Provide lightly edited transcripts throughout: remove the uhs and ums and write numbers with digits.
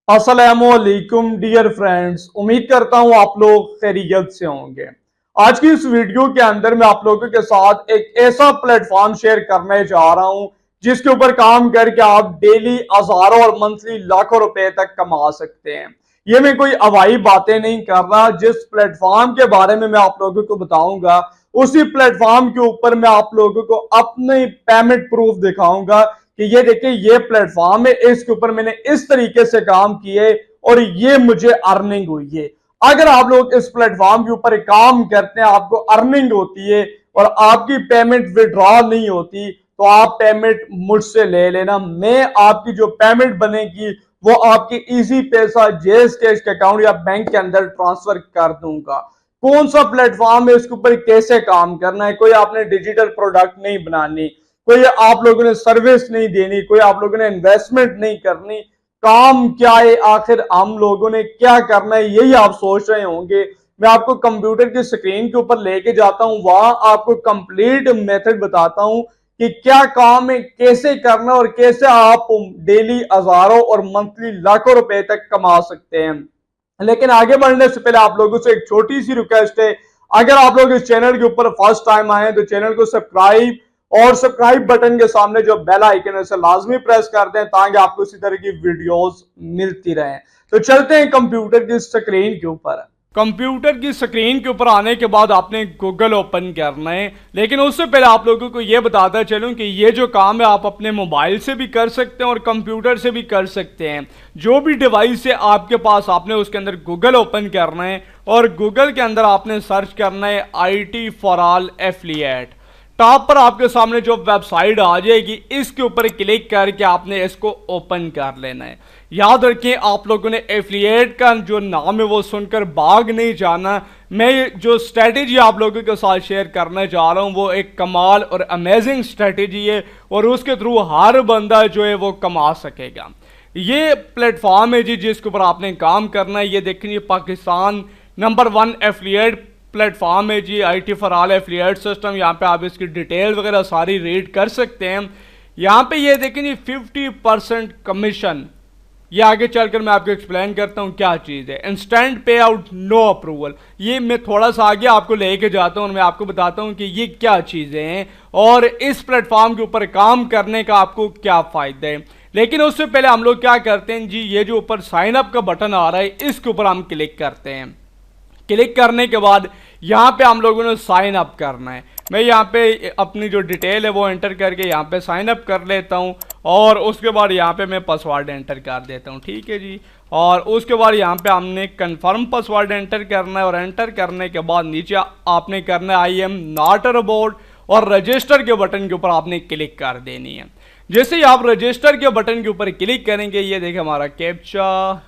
अस्सलामुअलैकुम dear friends, उम्मीद करता हूं आप लोग खैरियत से होंगे। आज की इस वीडियो के अंदर मैं आप लोगों के साथ एक ऐसा प्लेटफॉर्म शेयर करने जा रहा हूं जिसके ऊपर काम करके आप डेली हजारों और मंथली लाखों रुपए तक कमा सकते हैं। ये मैं कोई हवाई बातें नहीं कर रहा। जिस प्लेटफॉर्म के बारे में मैं आप लोगों को बताऊंगा उसी प्लेटफॉर्म के ऊपर मैं आप लोगों को अपने पेमेंट प्रूफ दिखाऊंगा कि ये देखिए ये प्लेटफॉर्म है, इसके ऊपर मैंने इस तरीके से काम किए और ये मुझे अर्निंग हुई है। अगर आप लोग इस प्लेटफॉर्म के ऊपर काम करते हैं, आपको अर्निंग होती है और आपकी पेमेंट विड्रॉ नहीं होती, तो आप पेमेंट मुझसे ले लेना। मैं आपकी जो पेमेंट बनेगी वो आपकी इजी पैसा जेस कैश के अकाउंट या बैंक के अंदर ट्रांसफर कर दूंगा। कौन सा प्लेटफॉर्म है, इसके ऊपर कैसे काम करना है, कोई आपने डिजिटल प्रोडक्ट नहीं बनानी, कोई आप लोगों ने सर्विस नहीं देनी, कोई आप लोगों ने इन्वेस्टमेंट नहीं करनी। काम क्या है, आखिर हम लोगों ने क्या करना है, यही आप सोच रहे होंगे। मैं आपको कंप्यूटर की स्क्रीन के ऊपर लेके जाता हूं, वहां आपको कंप्लीट मेथड बताता हूं कि क्या काम है, कैसे करना और कैसे आप डेली हजारों और मंथली लाखों रुपए तक कमा सकते हैं। लेकिन आगे बढ़ने से पहले आप लोगों से एक छोटी सी रिक्वेस्ट है, अगर आप लोग इस चैनल के ऊपर फर्स्ट टाइम आए तो चैनल को सब्सक्राइब और सब्सक्राइब बटन के सामने जो बेल आइकन है उसे लाजमी प्रेस कर दें ताकि आपको इसी तरह की वीडियोस मिलती रहें। तो चलते हैं कंप्यूटर की स्क्रीन के ऊपर। कंप्यूटर की स्क्रीन के ऊपर आने के बाद आपने गूगल ओपन करना है, लेकिन उससे पहले आप लोगों को यह बताता चलूं कि ये जो काम है आप अपने मोबाइल से भी कर सकते हैं और कंप्यूटर से भी कर सकते हैं। जो भी डिवाइस है आपके पास, आपने उसके अंदर गूगल ओपन करना है और गूगल के अंदर आपने सर्च करना है IT for all affiliate. Top पर आपके सामने जो वेबसाइट आ जाएगी इसके ऊपर क्लिक करके आपने इसको ओपन कर लेना है। याद रखें, आप लोगों ने एफिलिएट का जो नाम है वो सुनकर भाग नहीं जाना। मैं जो स्ट्रेटेजी आप लोगों के साथ शेयर करना चाह रहा हूं वो एक कमाल और अमेजिंग स्ट्रेटेजी है और उसके थ्रू हर बंदा जो है वो कमा सकेगा। ये प्लेटफॉर्म है जी जिसके ऊपर आपने काम करना है। ये देखिए पाकिस्तान नंबर 1 एफिलिएट प्लेटफॉर्म है जी, IT for all affiliate system. यहाँ पे आप इसकी डिटेल वगैरह सारी रीड कर सकते हैं। यहाँ पे ये देखें जी 50% कमीशन। ये आगे चलकर मैं आपको एक्सप्लेन करता हूँ क्या चीज़ है। इंस्टेंट पे आउट नो अप्रूवल, ये मैं थोड़ा सा आगे आपको लेके जाता हूँ और मैं आपको बताता हूँ कि ये क्या चीज़ें हैं और इस प्लेटफॉर्म के ऊपर काम करने का आपको क्या फ़ायदा है। लेकिन उससे पहले हम लोग क्या करते हैं जी, ये जो ऊपर साइन अप का बटन आ रहा है इसके ऊपर हम क्लिक करते हैं। क्लिक करने के बाद यहाँ पे हम लोगों ने साइन अप करना है। मैं यहाँ पे अपनी जो डिटेल है वो एंटर करके यहाँ पे साइन अप कर लेता हूँ और उसके बाद यहाँ पे मैं पासवर्ड एंटर कर देता हूँ। ठीक है जी, और उसके बाद यहाँ पे हमने कंफर्म पासवर्ड एंटर करना है और एंटर करने के बाद नीचे आपने करना है I am not a robot और रजिस्टर के बटन के ऊपर आपने क्लिक कर देनी है। जैसे ही आप रजिस्टर के बटन के ऊपर क्लिक करेंगे ये देखिए हमारा कैप्चा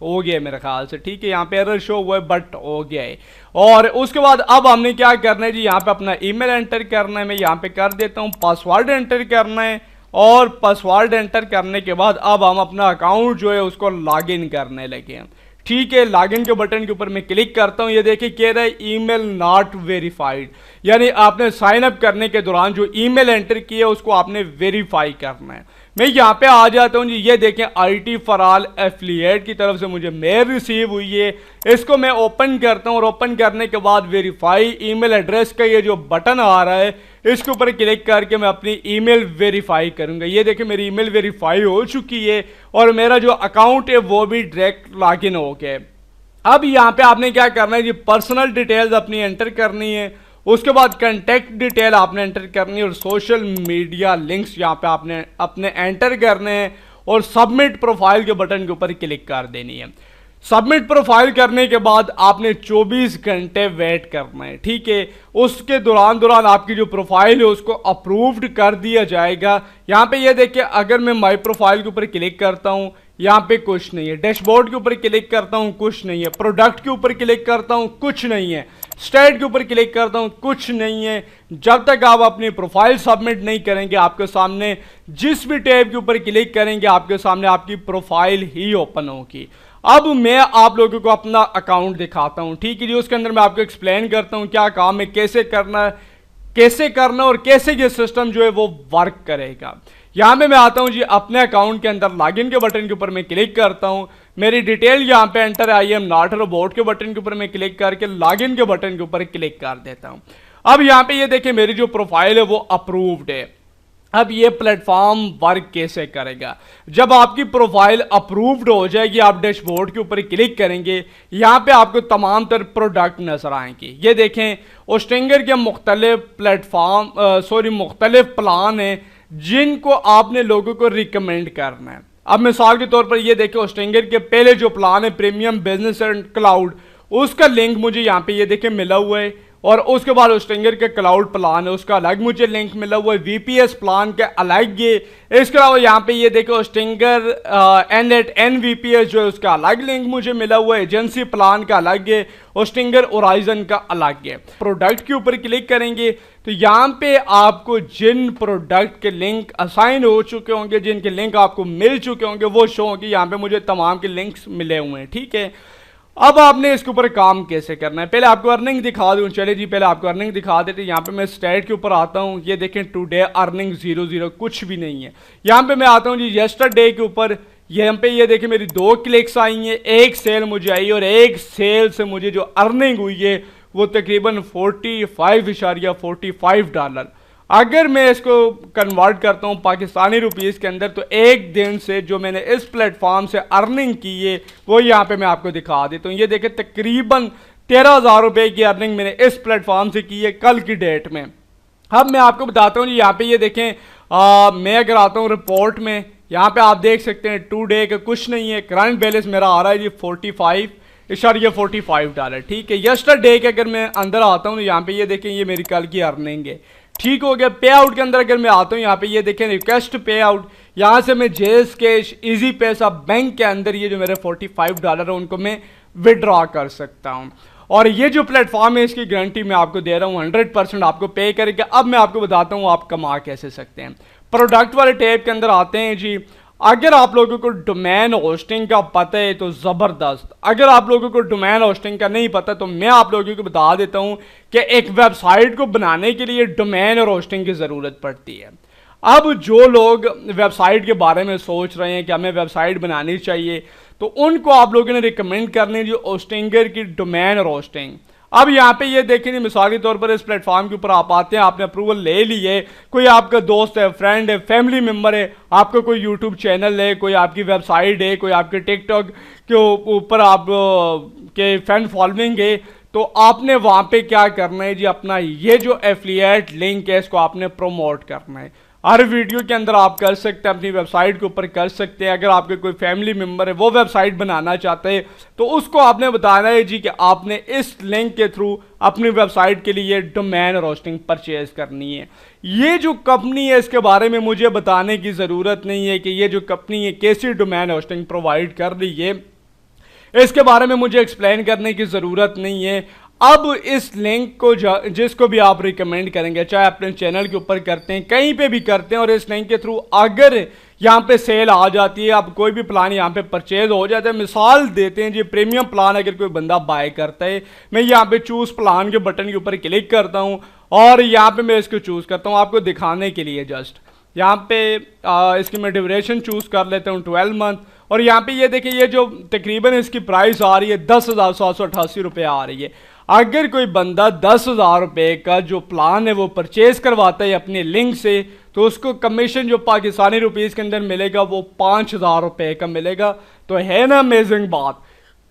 हो गया मेरे ख्याल से। ठीक है, यहाँ पे एरर शो हुआ है बट हो गया है। और उसके बाद अब हमने क्या करना है जी, यहाँ पे अपना ईमेल एंटर करना है। मैं यहाँ पे कर देता हूँ, पासवर्ड एंटर करना है और पासवर्ड एंटर करने के बाद अब हम अपना अकाउंट जो है उसको लॉग इन करने लगे हैं। ठीक है, लॉगिन के बटन के ऊपर मैं क्लिक करता हूं। ये देखिए कह रहा है ईमेल नॉट वेरीफाइड, यानी आपने साइन अप करने के दौरान जो ईमेल एंटर किया उसको आपने वेरीफाई करना है। मैं यहाँ पे आ जाता हूँ जी, ये देखें IT फॉर ऑल एफिलिएट की तरफ से मुझे मेल रिसीव हुई है। इसको मैं ओपन करता हूँ और ओपन करने के बाद वेरीफाई ईमेल एड्रेस का ये जो बटन आ रहा है इसके ऊपर क्लिक करके मैं अपनी ईमेल वेरीफाई करूंगा। ये देखिए मेरी ईमेल वेरीफाई हो चुकी है और मेरा जो अकाउंट है वो भी डायरेक्ट लॉगिन हो गया। अब यहाँ पे आपने क्या करना है जी, पर्सनल डिटेल्स अपनी एंटर करनी है। उसके बाद कांटेक्ट डिटेल आपने एंटर करनी है और सोशल मीडिया लिंक्स यहाँ पे आपने अपने एंटर करने हैं और सबमिट प्रोफाइल के बटन के ऊपर क्लिक कर देनी है। सबमिट प्रोफाइल करने के बाद आपने 24 घंटे वेट करना है। ठीक है, उसके दौरान आपकी जो प्रोफाइल है उसको अप्रूव्ड कर दिया जाएगा। यहाँ पे ये देखिए अगर मैं माई प्रोफाइल के ऊपर क्लिक करता हूँ यहाँ पे कुछ नहीं है, डैशबोर्ड के ऊपर क्लिक करता हूँ कुछ नहीं है, प्रोडक्ट के ऊपर क्लिक करता हूँ कुछ नहीं है, स्टेट के ऊपर क्लिक करता हूँ कुछ नहीं है। जब तक आप अपनी प्रोफाइल सबमिट नहीं करेंगे आपके सामने जिस भी टैब के ऊपर क्लिक करेंगे आपके सामने आपकी प्रोफाइल ही ओपन होगी। अब मैं आप लोगों को अपना अकाउंट दिखाता हूं। ठीक है जी, उसके अंदर मैं आपको एक्सप्लेन करता हूं क्या काम है, कैसे करना और कैसे ये सिस्टम जो है वो वर्क करेगा। यहाँ पे मैं आता हूँ जी अपने अकाउंट के अंदर लॉगिन के बटन के ऊपर मैं क्लिक करता हूँ, मेरी डिटेल यहाँ पे enter I am not robot के बटन के ऊपर मैं क्लिक करके लॉगिन के बटन के ऊपर क्लिक कर देता हूँ। अब यहाँ पे ये देखिए मेरी जो प्रोफाइल है वो अप्रूव्ड है। अब ये प्लेटफॉर्म वर्क कैसे करेगा, जब आपकी प्रोफाइल अप्रूव्ड हो जाएगी आप डैशबोर्ड के ऊपर क्लिक करेंगे, यहाँ पे आपको तमाम तर प्रोडक्ट नजर आएंगे। ये देखें ओस्टिंगर के मुख्तलिफ प्लेटफॉर्म मुख्तलिफ प्लान हैं जिनको आपने लोगों को रिकमेंड करना है। अब मिसाल के तौर पर ये देखें ओस्टिंगर के पहले जो प्लान है प्रीमियम बिजनेस एंड क्लाउड, उसका लिंक मुझे यहाँ पे ये देखें मिला हुआ है, और उसके बाद ओस्टिंगर के क्लाउड प्लान है उसका अलग मुझे लिंक मिला हुआ है, वीपीएस प्लान के अलग ये। इसके अलावा यहाँ पे ये देखो ओस्टिंगर NVPS जो है उसका अलग लिंक मुझे मिला हुआ है, एजेंसी प्लान का अलग है, ओस्टिंगर ओराइजन का अलग है। प्रोडक्ट के ऊपर क्लिक करेंगे तो यहाँ पे आपको जिन प्रोडक्ट के लिंक असाइन हो चुके होंगे, जिनके लिंक आपको मिल चुके होंगे वो शो होंगे। यहाँ पे मुझे तमाम के लिंक्स मिले हुए हैं, ठीक है। अब आपने इसके ऊपर काम कैसे करना है, पहले आपको अर्निंग दिखा दूं। चलिए जी पहले आपको अर्निंग दिखा देते हैं। यहाँ पे मैं स्टैट के ऊपर आता हूँ, ये देखें टुडे अर्निंग 0 कुछ भी नहीं है। यहाँ पे मैं आता हूँ जी यस्टरडे के ऊपर, यहाँ पे ये देखें मेरी 2 क्लिक्स आई हैं, 1 सेल मुझे आई और 1 सेल से मुझे जो अर्निंग हुई है वो तकरीबन $45.45। अगर मैं इसको कन्वर्ट करता हूँ पाकिस्तानी रुपीस के अंदर तो एक दिन से जो मैंने इस प्लेटफॉर्म से अर्निंग की है वो यहाँ पे मैं आपको दिखा देता हूँ। ये देखें तकरीबन 13,000 रुपए की अर्निंग मैंने इस प्लेटफॉर्म से की है कल की डेट में। अब मैं आपको बताता हूँ जी यहाँ पे ये देखें मैं अगर आता हूँ रिपोर्ट में, यहाँ पे आप देख सकते हैं टू डे का कुछ नहीं है, करंट बैलेंस मेरा आ रहा है जी $45.45, ठीक है। यस्टरडे के अगर मैं अंदर आता हूँ तो यहाँ पे ये देखें ये मेरी कल की अर्निंग है, ठीक हो गया। पे आउट के अंदर अगर मैं आता हूँ यहाँ पे ये देखें रिक्वेस्ट पे आउट, यहाँ से मैं जेस कैश इजी पैसा बैंक के अंदर ये जो मेरे $45 है उनको मैं विड्रॉ कर सकता हूँ। और ये जो प्लेटफॉर्म है इसकी गारंटी मैं आपको दे रहा हूँ 100% आपको पे करेगा। अब मैं आपको बताता हूँ आप कमा कैसे सकते हैं। प्रोडक्ट वाले टैब के अंदर आते हैं जी। अगर आप लोगों को डोमेन होस्टिंग का पता है तो ज़बरदस्त, अगर आप लोगों को डोमेन होस्टिंग का नहीं पता तो मैं आप लोगों को बता देता हूं कि एक वेबसाइट को बनाने के लिए डोमेन और होस्टिंग की ज़रूरत पड़ती है। अब जो लोग वेबसाइट के बारे में सोच रहे हैं कि हमें वेबसाइट बनानी चाहिए तो उनको आप लोगों ने रिकमेंड करनी है ओस्टिंगर की डोमेन और होस्टिंग। अब यहाँ पे ये देखेंगे मिसाल के तौर पर इस प्लेटफॉर्म के ऊपर आप आते हैं, आपने अप्रूवल ले ली है, कोई आपका दोस्त है, फ्रेंड है, फैमिली मेंबर है, आपका कोई यूट्यूब चैनल है, कोई आपकी वेबसाइट है, कोई आपके टिकटॉक के ऊपर आप के फैन फॉलोइंग है, तो आपने वहाँ पे क्या करना है जी अपना ये जो एफिलिएट लिंक है इसको आपने प्रमोट करना है। हर वीडियो के अंदर आप कर सकते हैं, अपनी वेबसाइट के ऊपर कर सकते हैं। अगर आपके कोई फैमिली मेंबर है वो वेबसाइट बनाना चाहते हैं तो उसको आपने बताना है जी कि आपने इस लिंक के थ्रू अपनी वेबसाइट के लिए डोमेन और होस्टिंग परचेज करनी है। ये जो कंपनी है इसके बारे में मुझे बताने की ज़रूरत नहीं है कि ये जो कंपनी है कैसी डोमेन होस्टिंग प्रोवाइड कर रही है, इसके बारे में मुझे एक्सप्लेन करने की ज़रूरत नहीं है। अब इस लिंक को जिसको भी आप रिकमेंड करेंगे, चाहे अपने चैनल के ऊपर करते हैं कहीं पे भी करते हैं, और इस लिंक के थ्रू अगर यहाँ पे सेल आ जाती है, अब कोई भी प्लान यहाँ पे परचेज हो जाता है, मिसाल देते हैं जी प्रीमियम प्लान अगर कोई बंदा बाय करता है, मैं यहाँ पे चूज प्लान के बटन के ऊपर क्लिक करता हूँ और यहाँ पे मैं इसको चूज करता हूँ आपको दिखाने के लिए। जस्ट यहाँ पे इसकी मैं ड्यूरेशन चूज कर लेता हूँ 12 मंथ, और यहाँ पे ये देखिए ये जो तकरीबन इसकी प्राइस आ रही है 10,788 रुपये आ रही है। अगर कोई बंदा 10,000 रुपये का जो प्लान है वो परचेज करवाता है अपने लिंक से तो उसको कमीशन जो पाकिस्तानी रुपीस के अंदर मिलेगा वो 5,000 रुपये का मिलेगा। तो है ना अमेजिंग बात।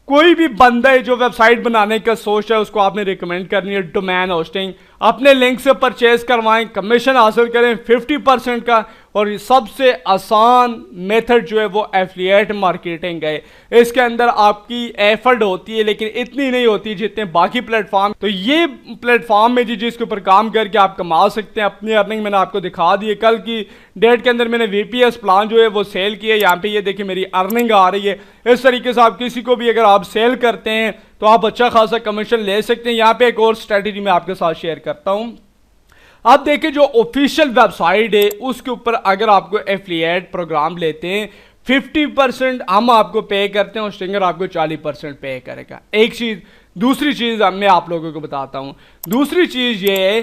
कोई भी बंदा है जो वेबसाइट बनाने का सोच है उसको आपने रिकमेंड करनी है डोमेन होस्टिंग, अपने लिंक से परचेज करवाएं, कमीशन हासिल करें 50% का, और सबसे आसान मेथड जो है वो एफिलिएट मार्केटिंग है। इसके अंदर आपकी एफर्ट होती है लेकिन इतनी नहीं होती जितने बाकी प्लेटफॉर्म। तो ये प्लेटफॉर्म है जी जिसके ऊपर काम करके आप कमा सकते हैं अपनी अर्निंग। मैंने आपको दिखा दी है, कल की डेट के अंदर मैंने वीपीएस प्लान जो है वो सेल किया। यहाँ पे ये देखिए मेरी अर्निंग आ रही है। इस तरीके से आप किसी को भी अगर आप सेल करते हैं तो आप अच्छा खासा कमीशन ले सकते हैं। यहाँ पे एक और स्ट्रेटेजी मैं आपके साथ शेयर करता हूँ। आप देखिए जो ऑफिशियल वेबसाइट है उसके ऊपर अगर आपको एफिलिएट प्रोग्राम लेते हैं 50% हम आपको पे करते हैं और स्टिंगर आपको 40% पे करेगा। एक चीज। दूसरी चीज मैं आप लोगों को बताता हूं। दूसरी चीज ये है